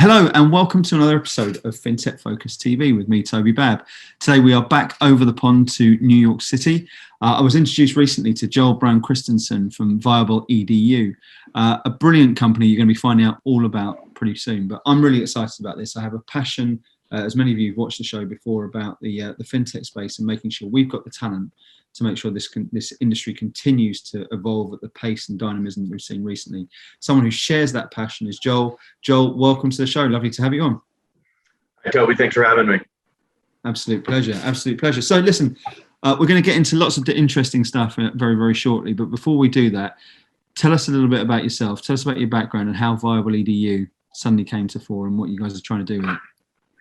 Hello and welcome to another episode of Fintech Focus TV with me, Toby Babb. Today we are back over the pond to New York City. I was introduced recently to Joel Brown-Christenson from ViableEdu, a brilliant company you're going to be finding out all about pretty soon. But I'm really excited about this. I have a passion, as many of you have watched the show before, about the fintech space and making sure we've got the talent to make sure this industry continues to evolve at the pace and dynamism that we've seen recently. Someone who shares that passion is Joel. Joel, welcome to the show. Lovely to have you on. Hey, Toby, thanks for having me. Absolute pleasure. Absolute pleasure. So listen, we're going to get into lots of interesting stuff very, very shortly. But before we do that, tell us a little bit about yourself. Tell us about your background and how ViableEdu suddenly came to fore and what you guys are trying to do with it.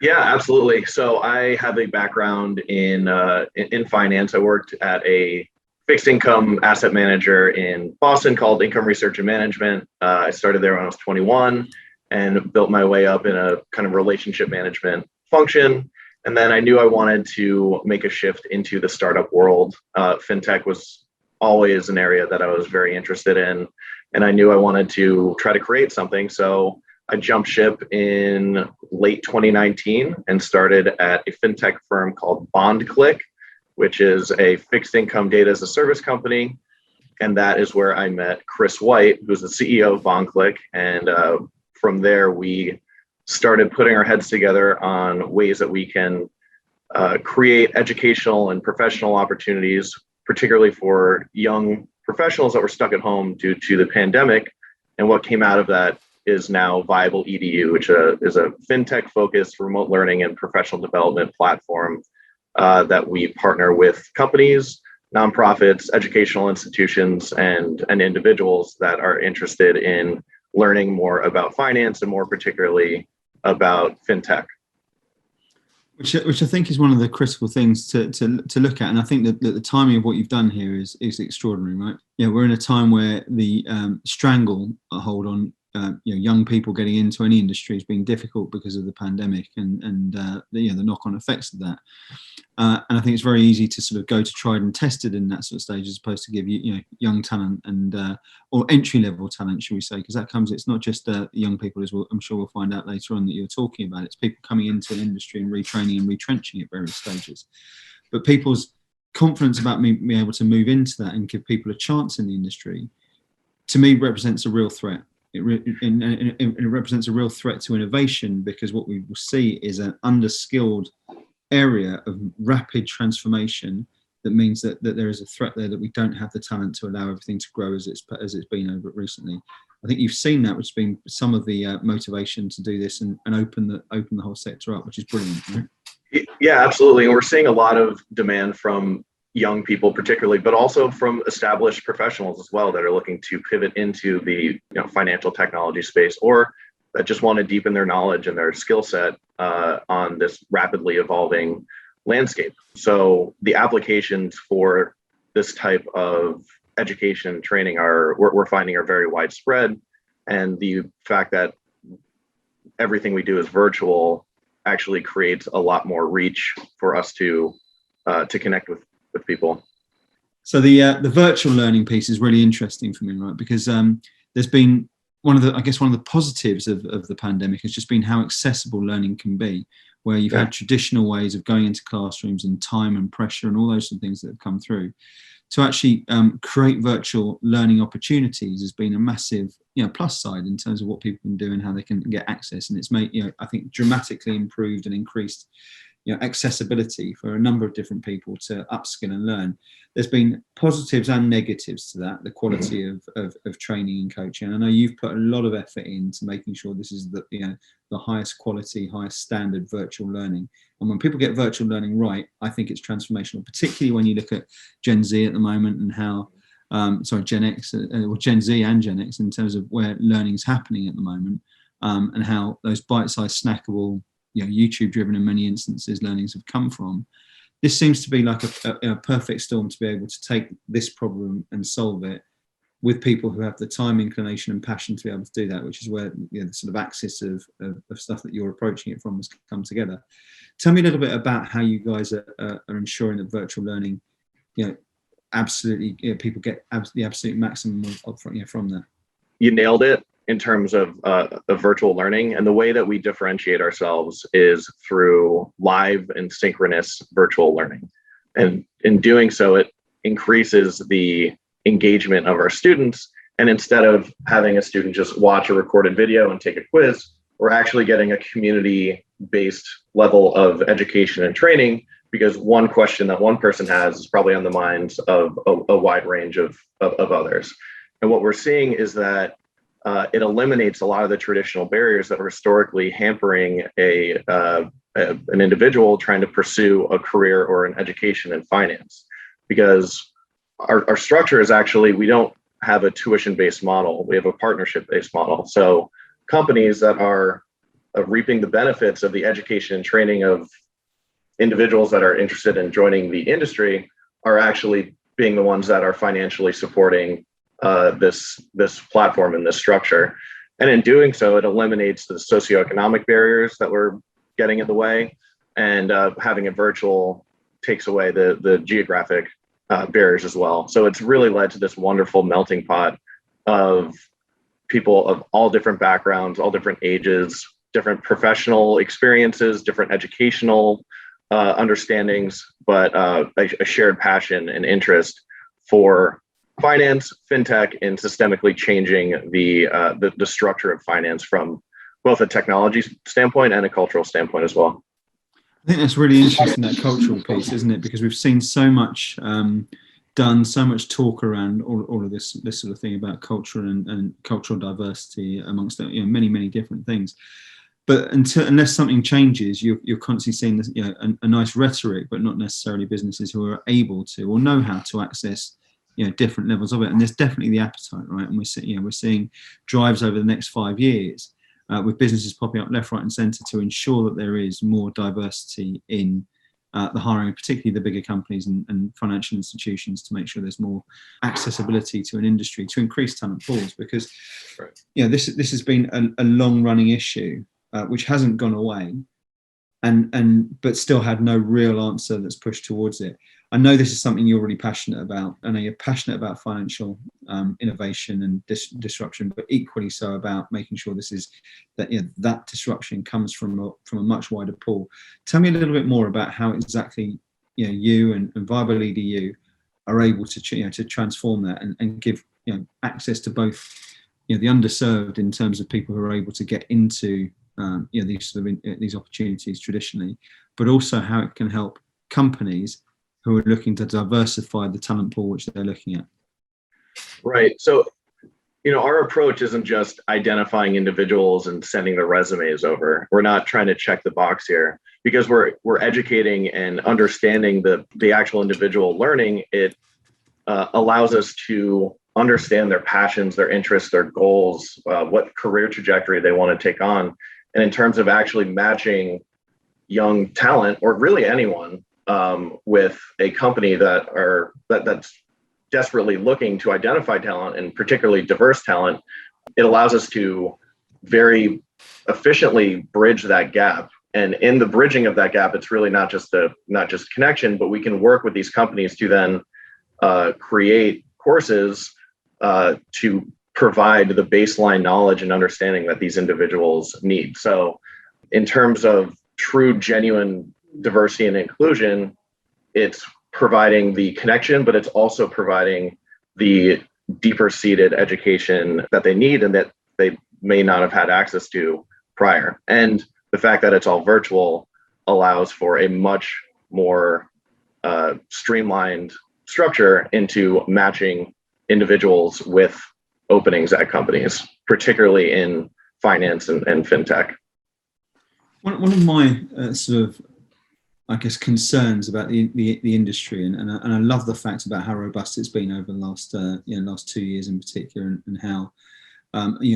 Yeah, absolutely. So I have a background in finance. I worked at a fixed income asset manager in Boston called Income Research and Management. I started there when I was 21 and built my way up in a kind of relationship management function. And then I knew I wanted to make a shift into the startup world. Fintech was always an area that I was very interested in, and I knew I wanted to try to create something. So I jumped ship in late 2019 and started at a fintech firm called BondClick, which is a fixed income data as a service company. And that is where I met Chris White, who's the CEO of BondClick. And from there, we started putting our heads together on ways that we can create educational and professional opportunities, particularly for young professionals that were stuck at home due to the pandemic. And what came out of that is now ViableEdu, which is a fintech-focused remote learning and professional development platform that we partner with companies, nonprofits, educational institutions, and individuals that are interested in learning more about finance and more particularly about fintech. Which I think is one of the critical things to look at, and I think that the timing of what you've done here is extraordinary, right? Yeah, we're in a time where the stranglehold on young people getting into any industry has been difficult because of the pandemic and the knock-on effects of that. And I think it's very easy to sort of go to tried and tested in that sort of stage, as opposed to give young talent and or entry-level talent, shall we say? Because that comes. It's not just young people, as I'm sure we'll find out later on that you're talking about. It's people coming into an industry and retraining and retrenching at various stages. But people's confidence about being able to move into that and give people a chance in the industry, to me, represents a real threat. It represents a real threat to innovation, because what we will see is an underskilled area of rapid transformation. That means that there is a threat there that we don't have the talent to allow everything to grow as it's been over recently. I think you've seen that, which has been some of the motivation to do this and open the whole sector up, which is brilliant. Right? Yeah, absolutely. And we're seeing a lot of demand from young people particularly, but also from established professionals as well that are looking to pivot into the financial technology space, or that just want to deepen their knowledge and their skill set on this rapidly evolving landscape. So the applications for this type of education training we're finding are very widespread, and the fact that everything we do is virtual actually creates a lot more reach for us to connect with people. So the virtual learning piece is really interesting for me, right? Because there's been one of the positives of the pandemic has just been how accessible learning can be, where you've had traditional ways of going into classrooms and time and pressure and all those sort of things that have come through. To actually create virtual learning opportunities has been a massive plus side in terms of what people can do and how they can get access, and it's made I think dramatically improved and increased accessibility for a number of different people to upskill and learn. There's been positives and negatives to that, the quality of training and coaching. And I know you've put a lot of effort into making sure this is the highest quality, highest standard virtual learning. And when people get virtual learning right, I think it's transformational, particularly when you look at Gen Z at the moment and how, Gen X, or Gen Z and Gen X, in terms of where learning's happening at the moment, and how those bite-sized snackable, YouTube-driven in many instances, learnings have come from. This seems to be like a perfect storm to be able to take this problem and solve it with people who have the time, inclination, and passion to be able to do that, which is where the sort of axis of stuff that you're approaching it from has come together. Tell me a little bit about how you guys are ensuring that virtual learning, absolutely, people get the absolute maximum from that. You nailed it. in terms of virtual learning. And the way that we differentiate ourselves is through live and synchronous virtual learning. And in doing so, it increases the engagement of our students. And instead of having a student just watch a recorded video and take a quiz, we're actually getting a community-based level of education and training, because one question that one person has is probably on the minds of a wide range of others. And what we're seeing is that it eliminates a lot of the traditional barriers that were historically hampering an individual trying to pursue a career or an education in finance. Because our structure is actually, we don't have a tuition-based model, we have a partnership-based model. So companies that are reaping the benefits of the education and training of individuals that are interested in joining the industry are actually being the ones that are financially supporting this platform and this structure. And in doing so, it eliminates the socioeconomic barriers that were getting in the way, and having it virtual takes away the geographic barriers as well. So it's really led to this wonderful melting pot of people of all different backgrounds, all different ages, different professional experiences, different educational understandings, but a shared passion and interest for finance, fintech, and systemically changing the structure of finance from both a technology standpoint and a cultural standpoint as well. I think that's really interesting, that cultural piece, isn't it? Because we've seen so much done, so much talk around all of this sort of thing about culture and cultural diversity amongst many different things. But unless something changes, you're constantly seeing this, a nice rhetoric, but not necessarily businesses who are able to or know how to access different levels of it. And there's definitely the appetite, right? And we're seeing drives over the next 5 years with businesses popping up left, right, and centre to ensure that there is more diversity in the hiring, particularly the bigger companies and financial institutions, to make sure there's more accessibility to an industry to increase talent pools. Because this has been a long-running issue. Which hasn't gone away, but still had no real answer that's pushed towards it. I know this is something you're really passionate about. I know you're passionate about financial innovation and disruption, but equally so about making sure that disruption comes from a much wider pool. Tell me a little bit more about how exactly you and ViableEdu are able to transform that and give access to both the underserved in terms of people who are able to get into these opportunities traditionally, but also how it can help companies who are looking to diversify the talent pool which they're looking at. Right. So, our approach isn't just identifying individuals and sending their resumes over. We're not trying to check the box here, because we're educating and understanding the actual individual learning. It allows us to understand their passions, their interests, their goals, what career trajectory they want to take on. And in terms of actually matching young talent, or really anyone, with a company that's desperately looking to identify talent, and particularly diverse talent, it allows us to very efficiently bridge that gap. And in the bridging of that gap, it's really not just connection, but we can work with these companies to then create courses to provide the baseline knowledge and understanding that these individuals need. So in terms of true, genuine diversity and inclusion, it's providing the connection, but it's also providing the deeper seated education that they need and that they may not have had access to prior. And the fact that it's all virtual allows for a much more streamlined structure into matching individuals with openings at companies, particularly in finance and fintech. One of my concerns about the industry, and I love the fact about how robust it's been over the last 2 years in particular, and how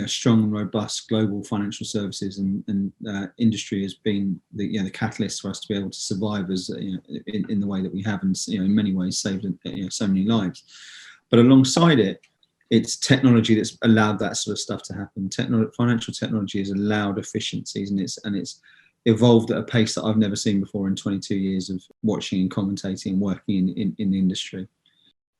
strong and robust global financial services and industry has been the catalyst for us to be able to survive as in the way that we have, and in many ways saved so many lives. But alongside it, it's technology that's allowed that sort of stuff to happen. Financial technology has allowed efficiencies, and it's evolved at a pace that I've never seen before in 22 years of watching and commentating and working in the industry.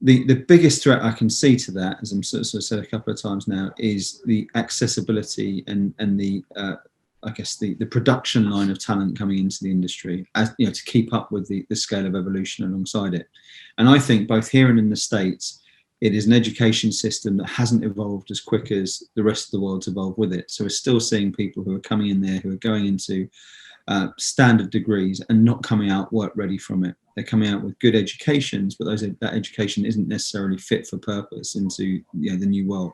the biggest threat I can see to that, as I'm sort of said a couple of times now, is the accessibility and the I guess the production line of talent coming into the industry, as you know, to keep up with the scale of evolution alongside it. And I think both here and in the States, it is an education system that hasn't evolved as quick as the rest of the world's evolved with it. So we're still seeing people who are coming in there who are going into standard degrees and not coming out work ready from it. They're coming out with good educations, but that education isn't necessarily fit for purpose into the new world.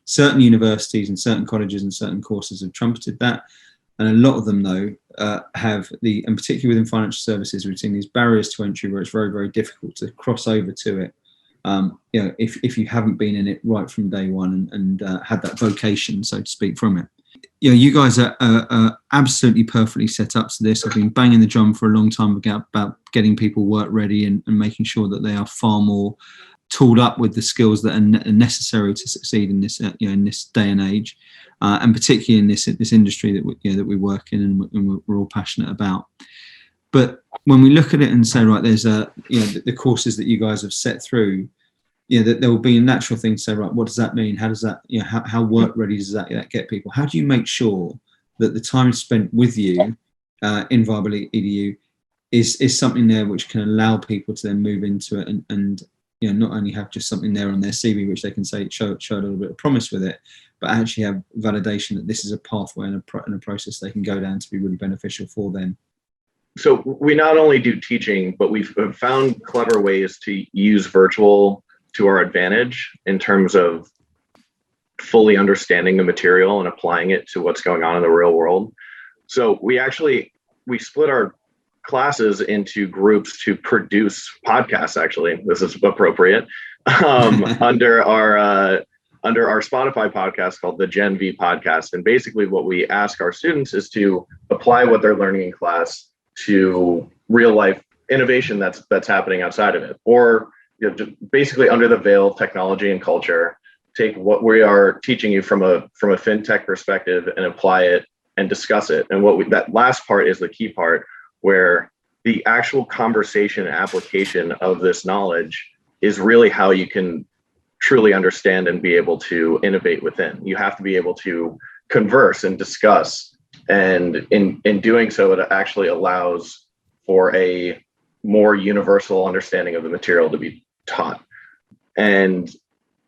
Certain universities and certain colleges and certain courses have trumpeted that, and a lot of them though have and particularly within financial services, we've seen these barriers to entry where it's very, very difficult to cross over to it. If you haven't been in it right from day one and had that vocation, so to speak, from it. You guys are absolutely perfectly set up to this. I've been banging the drum for a long time about getting people work ready and making sure that they are far more tooled up with the skills that are necessary to succeed in this in this day and age, and particularly in this industry that we work in and we're all passionate about. But when we look at it and say, right, there's the courses that you guys have set through, that there will be a natural thing to say, right, what does that mean? How does that, how work ready does that get people? How do you make sure that the time spent with you in ViableEdu is something there which can allow people to then move into it and not only have just something there on their CV which they can say show a little bit of promise with it, but actually have validation that this is a pathway and a process they can go down to be really beneficial for them. So we not only do teaching, but we've found clever ways to use virtual to our advantage in terms of fully understanding the material and applying it to what's going on in the real world. So we split our classes into groups to produce podcasts. Actually, this is appropriate under our Spotify podcast called the Gen V podcast. And basically what we ask our students is to apply what they're learning in class to real life innovation that's happening outside of it, or just basically under the veil of technology and culture, take what we are teaching you from a fintech perspective and apply it and discuss it. And that last part is the key part, where the actual conversation and application of this knowledge is really how you can truly understand and be able to innovate within. You have to be able to converse and discuss, and in doing so, it actually allows for a more universal understanding of the material to be taught. And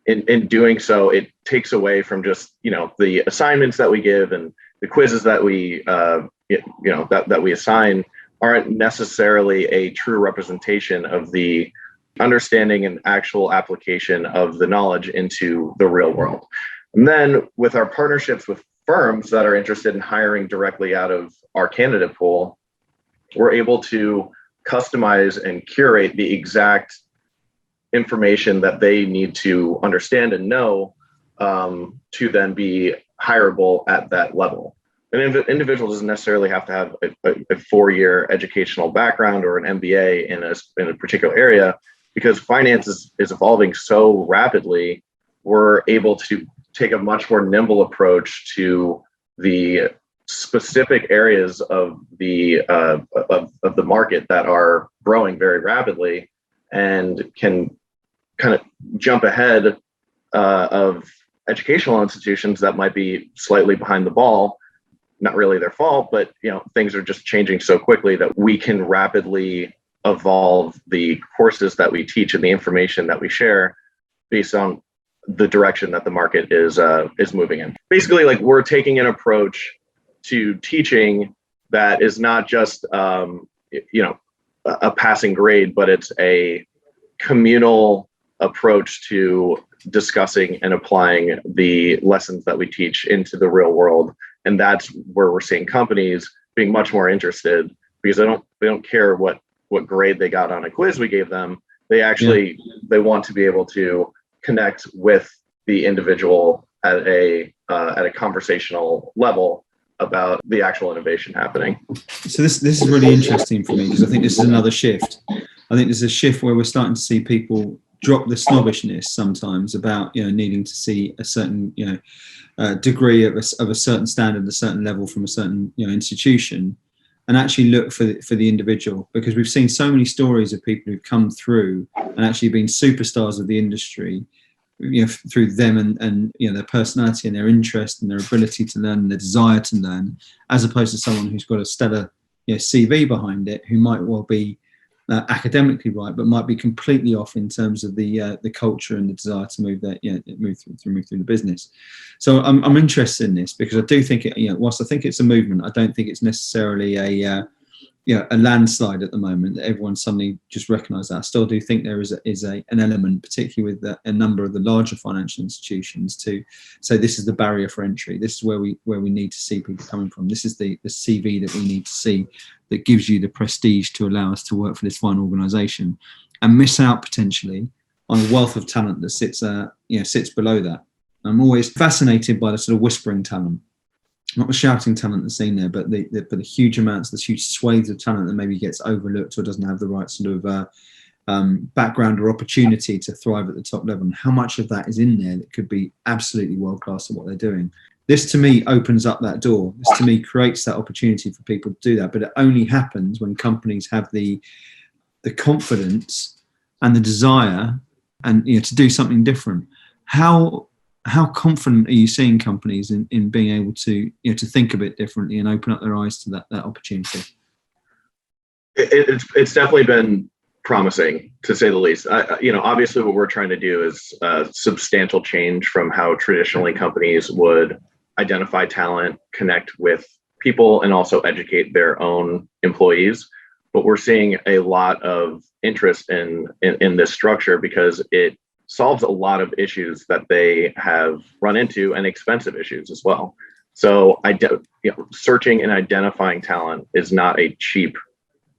in doing so, it takes away from just the assignments that we give and the quizzes that we that we assign aren't necessarily a true representation of the understanding and actual application of the knowledge into the real world. And then with our partnerships with firms that are interested in hiring directly out of our candidate pool, we're able to customize and curate the exact information that they need to understand and know to then be hireable at that level. An individual doesn't necessarily have to have a 4-year educational background or an MBA in a particular area, because finance is evolving so rapidly. We're able to take a much more nimble approach to the specific areas of the market that are growing very rapidly, and can kind of jump ahead of educational institutions that might be slightly behind the ball. Not really their fault, but things are just changing so quickly that we can rapidly evolve the courses that we teach and the information that we share based on the direction that the market is moving in. Basically, like, we're taking an approach to teaching that is not just a passing grade, but it's a communal approach to discussing and applying the lessons that we teach into the real world. And that's where we're seeing companies being much more interested, because they don't care what grade they got on a quiz we gave them. They actually they want to be able to connect with the individual at a conversational level about the actual innovation happening. So this is really interesting for me, because I think this is another shift. I think there's a shift where we're starting to see people drop the snobbishness sometimes about needing to see a certain degree of a certain standard, a certain level from a certain institution, and actually look for the individual, because we've seen so many stories of people who've come through and actually been superstars of the industry, through them and their personality and their interest and their ability to learn and their desire to learn, as opposed to someone who's got a stellar CV behind it, who might well be academically right, but might be completely off in terms of the culture and the desire to move through the business. So I'm interested in this, because I do think whilst I think it's a movement, I don't think it's necessarily a landslide at the moment that everyone suddenly just recognised that. I still do think there is an element, particularly with a number of the larger financial institutions, to say this is the barrier for entry. This is where we need to see people coming from. This is the CV that we need to see that gives you the prestige to allow us to work for this fine organisation, and miss out potentially on a wealth of talent that sits below that. I'm always fascinated by the sort of whispering talent. Not the shouting talent that's seen there, but the huge amounts, the huge swathes of talent that maybe gets overlooked or doesn't have the right sort of background or opportunity to thrive at the top level. And how much of that is in there that could be absolutely world class at what they're doing. This to me opens up that door. This to me creates that opportunity for people to do that. But it only happens when companies have the confidence and the desire and to do something different. How confident are you seeing companies in being able to to think a bit differently and open up their eyes to that opportunity? It's definitely been promising, to say the least. Obviously what we're trying to do is substantial change from how traditionally companies would identify talent, connect with people, and also educate their own employees. But we're seeing a lot of interest in this structure, because it solves a lot of issues that they have run into, and expensive issues as well. So searching and identifying talent is not a cheap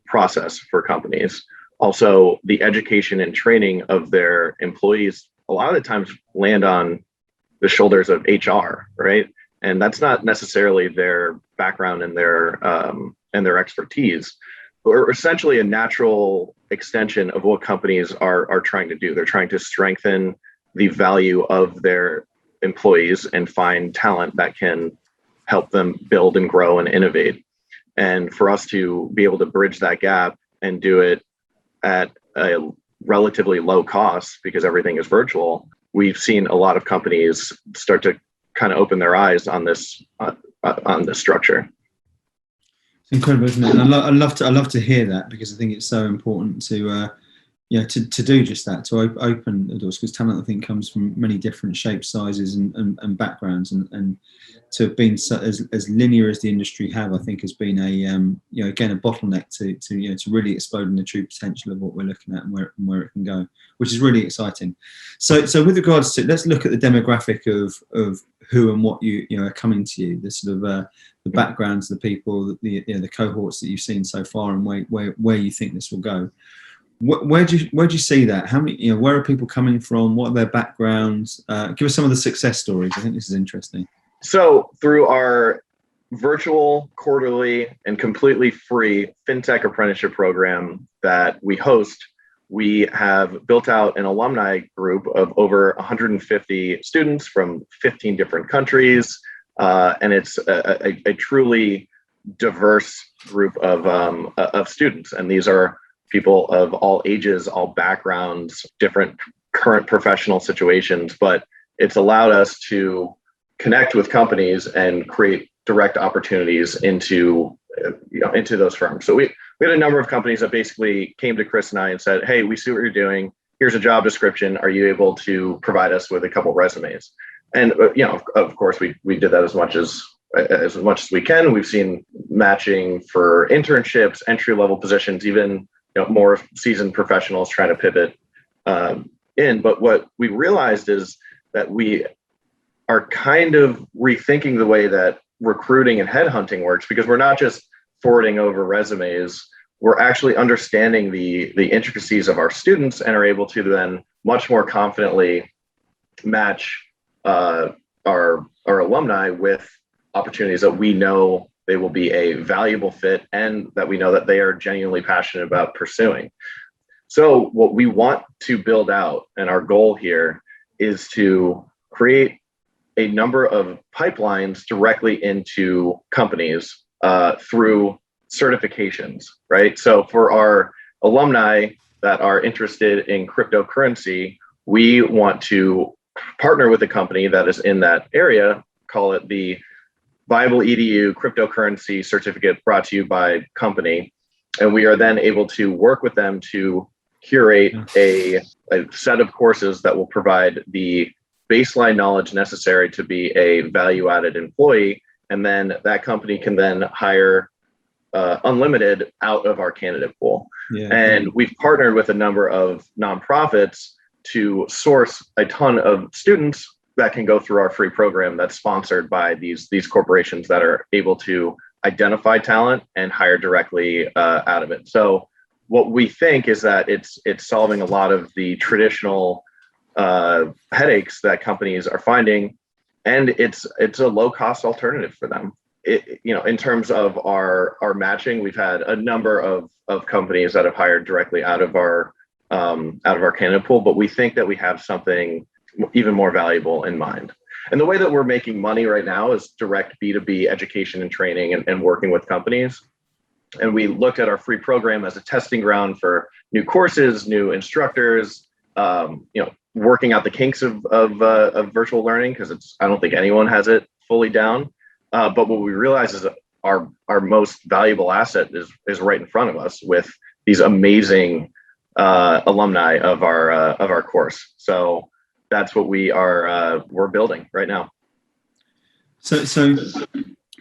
process for companies. Also, the education and training of their employees a lot of the times land on the shoulders of HR, right? And that's not necessarily their background and their expertise. We're essentially a natural extension of what companies are trying to do. They're trying to strengthen the value of their employees and find talent that can help them build and grow and innovate. And for us to be able to bridge that gap and do it at a relatively low cost, because everything is virtual, we've seen a lot of companies start to kind of open their eyes on this structure. Incredible, isn't it? And I love to hear that, because I think it's so important to do just that, to open the doors, because talent, I think, comes from many different shapes, sizes, and backgrounds, and to have been as linear as the industry have, I think, has been a bottleneck to really exploding the true potential of what we're looking at and where it can go, which is really exciting. So with regards to, let's look at the demographic of who and what you are coming to you, the sort of the backgrounds, the people, the cohorts that you've seen so far, and where you think this will go. Where do you see that? How many, where are people coming from? What are their backgrounds? Give us some of the success stories. I think this is interesting. So through our virtual, quarterly, and completely free FinTech apprenticeship program that we host, we have built out an alumni group of over 150 students from 15 different countries. And it's a truly diverse group of students. And these are people of all ages, all backgrounds, different current professional situations, but it's allowed us to connect with companies and create direct opportunities into those firms. So we had a number of companies that basically came to Chris and I and said, "Hey, we see what you're doing. Here's a job description. Are you able to provide us with a couple resumes?" And of course, we did that as much as we can. We've seen matching for internships, entry level positions, even more seasoned professionals trying to pivot in. But what we realized is that we are kind of rethinking the way that recruiting and headhunting works, because we're not just forwarding over resumes. We're actually understanding the intricacies of our students and are able to then much more confidently match our alumni with opportunities that we know they will be a valuable fit and that we know that they are genuinely passionate about pursuing. So what we want to build out, and our goal here, is to create a number of pipelines directly into companies through certifications, right? So for our alumni that are interested in cryptocurrency, we want to partner with a company that is in that area, call it the ViableEdu cryptocurrency certificate brought to you by company. And we are then able to work with them to curate a set of courses that will provide the baseline knowledge necessary to be a value-added employee. And then that company can then hire unlimited out of our candidate pool. And we've partnered with a number of nonprofits to source a ton of students that can go through our free program that's sponsored by these corporations that are able to identify talent and hire directly out of it. So what we think is that it's solving a lot of the traditional headaches that companies are finding, and it's a low cost alternative for them. In terms of our matching, we've had a number of companies that have hired directly out of our candidate pool, but we think that we have something even more valuable in mind. And the way that we're making money right now is direct B2B education and training and working with companies. And we looked at our free program as a testing ground for new courses, new instructors, working out the kinks of virtual learning, because I don't think anyone has it fully down. But what we realize is that our most valuable asset is right in front of us with these amazing alumni of our course. So that's what we're building right now. So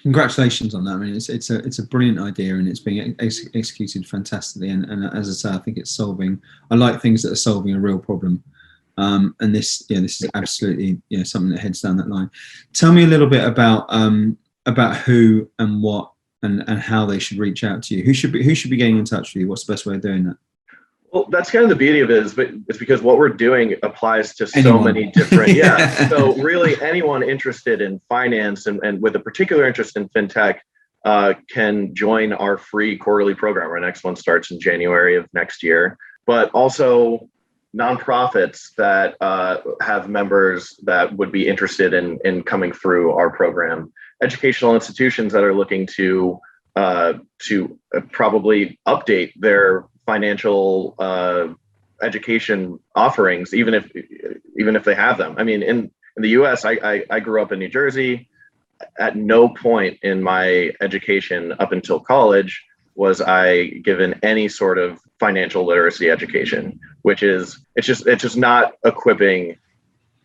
congratulations on that. I mean, it's a brilliant idea, and it's being executed fantastically. And as I say, I think it's solving. I like things that are solving a real problem. And this is absolutely something that heads down that line. Tell me a little bit about who and what and how they should reach out to you. Who should be getting in touch with you? What's the best way of doing that? Well, that's kind of the beauty of it, it's because what we're doing applies to so many different, So really anyone interested in finance and with a particular interest in fintech can join our free quarterly program. Our next one starts in January of next year, but also nonprofits that have members that would be interested in coming through our program, educational institutions that are looking to probably update their financial education offerings, even if they have them. I mean, in the US, I grew up in New Jersey. At no point in my education up until college was I given any sort of financial literacy education, which is it's just not equipping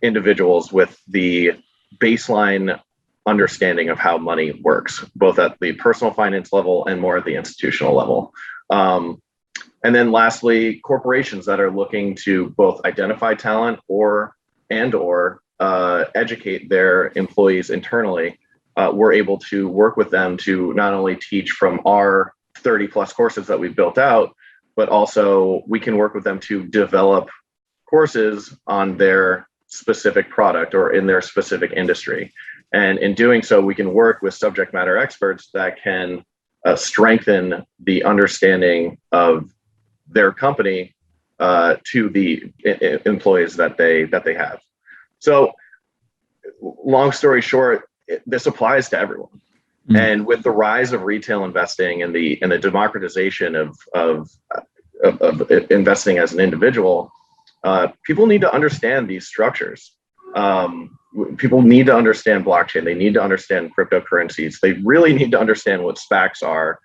individuals with the baseline understanding of how money works, both at the personal finance level and more at the institutional level. And then lastly, corporations that are looking to both identify talent or educate their employees internally, we're able to work with them to not only teach from our 30 plus courses that we've built out, but also we can work with them to develop courses on their specific product or in their specific industry. And in doing so, we can work with subject matter experts that can strengthen the understanding of their company to the employees that they have. So long story short, this applies to everyone. Mm-hmm. And with the rise of retail investing and the democratization of investing as an individual, people need to understand these structures. People need to understand blockchain. They need to understand cryptocurrencies. They really need to understand what SPACs are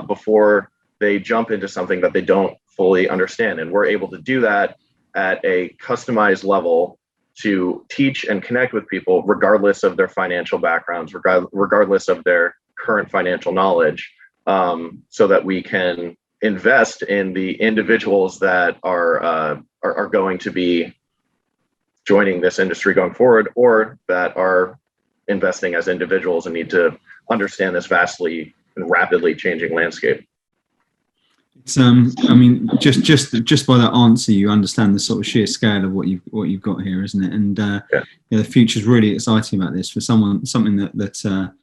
before they jump into something that they don't fully understand. And we're able to do that at a customized level to teach and connect with people regardless of their financial backgrounds, regardless of their current financial knowledge, so that we can invest in the individuals that are going to be joining this industry going forward, or that are investing as individuals and need to understand this vastly and rapidly changing landscape. It's, I mean, just by that answer, you understand the sort of sheer scale of what you've got here, isn't it? And the future is really exciting about this for something that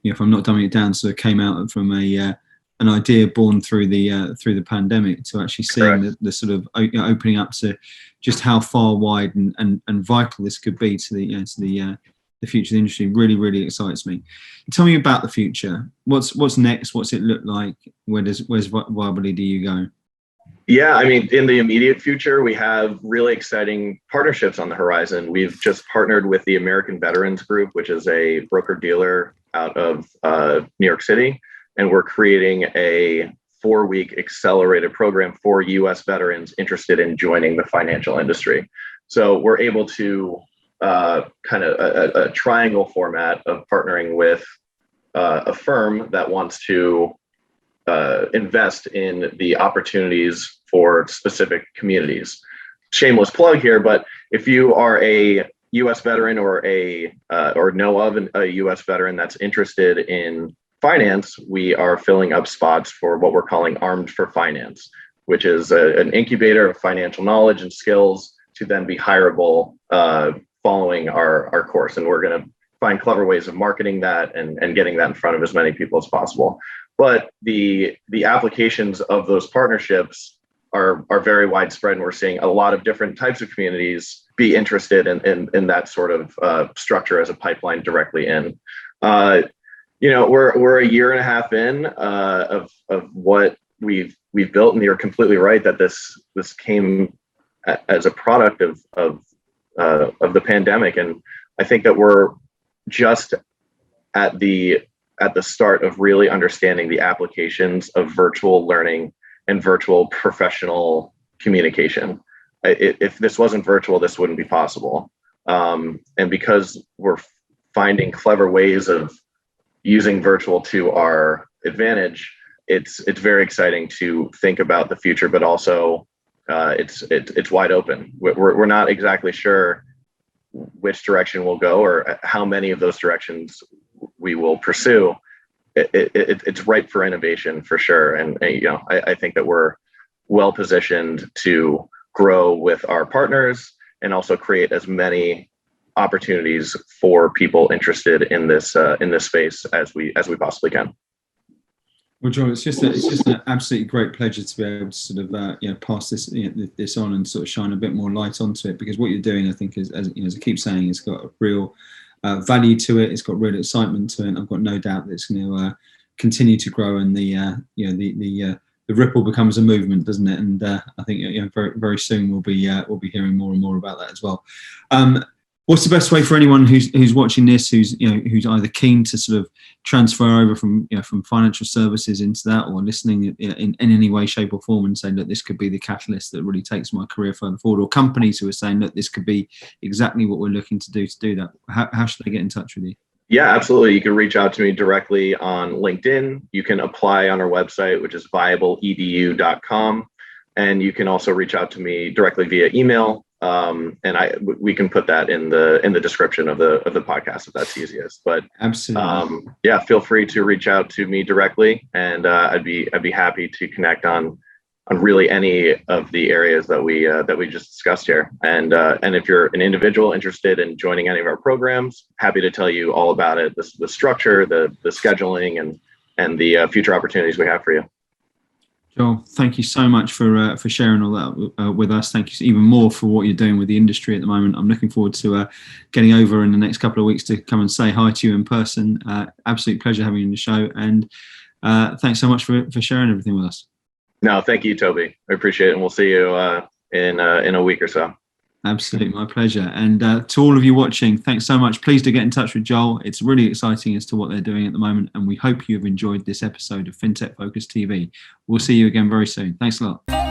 if I'm not dumbing it down, sort of came out from an idea born through the pandemic, to actually seeing the sort of opening up to just how far wide and vital this could be to the the future of the industry really, really excites me. Tell me about the future. What's next? What's it look like? Where's ViableEdu go? Yeah, I mean, in the immediate future, we have really exciting partnerships on the horizon. We've just partnered with the American Veterans Group, which is a broker-dealer out of New York City, and we're creating a 4-week accelerated program for U.S. veterans interested in joining the financial industry. So we're able to kind of a triangle format of partnering with a firm that wants to invest in the opportunities for specific communities. Shameless plug here, but if you are a U.S. veteran or know of a U.S. veteran that's interested in finance, we are filling up spots for what we're calling Armed for Finance, which is an incubator of financial knowledge and skills to then be hireable following our course. And we're going to find clever ways of marketing that and getting that in front of as many people as possible. But the applications of those partnerships are very widespread, and we're seeing a lot of different types of communities be interested in that sort of structure as a pipeline directly in. We're a year and a half in of what we've built, and you're completely right that this came as a product of the pandemic, and I think that we're just at the start of really understanding the applications of virtual learning and virtual professional communication. If this wasn't virtual, this wouldn't be possible. And because we're finding clever ways of using virtual to our advantage, it's very exciting to think about the future, but also it's wide open. We're not exactly sure which direction we'll go or how many of those directions we will pursue. It's ripe for innovation for sure, and I think that we're well positioned to grow with our partners and also create as many opportunities for people interested in this space as we possibly can. Well, Joel, it's just an absolutely great pleasure to be able to sort of pass this on and sort of shine a bit more light onto it, because what you're doing, I think, as I keep saying, it's got a real value to it. It's got real excitement to it, and I've got no doubt that it's going to continue to grow, and the ripple becomes a movement, doesn't it? And I think very, very soon we'll be hearing more and more about that as well. What's the best way for anyone who's watching this, who's either keen to sort of transfer over from financial services into that, or listening in any way, shape, or form, and saying that this could be the catalyst that really takes my career further forward, or companies who are saying that this could be exactly what we're looking to do that? How should they get in touch with you? Yeah, absolutely. You can reach out to me directly on LinkedIn. You can apply on our website, which is ViableEdu.com, and you can also reach out to me directly via email. We can put that in the description of the podcast if that's easiest. But absolutely, feel free to reach out to me directly, and I'd be happy to connect on really any of the areas that we just discussed here. And if you're an individual interested in joining any of our programs, happy to tell you all about it, the structure, the scheduling, and the future opportunities we have for you. Joel, thank you so much for sharing all that with us. Thank you even more for what you're doing with the industry at the moment. I'm looking forward to getting over in the next couple of weeks to come and say hi to you in person. Absolute pleasure having you on the show, and thanks so much for sharing everything with us. No, thank you, Toby. I appreciate it, and we'll see you in a week or so. Absolutely, my pleasure. And to all of you watching, thanks so much. Please do get in touch with Joel. It's really exciting as to what they're doing at the moment, and we hope you have enjoyed this episode of Fintech Focus TV. We'll see you again very soon. Thanks a lot.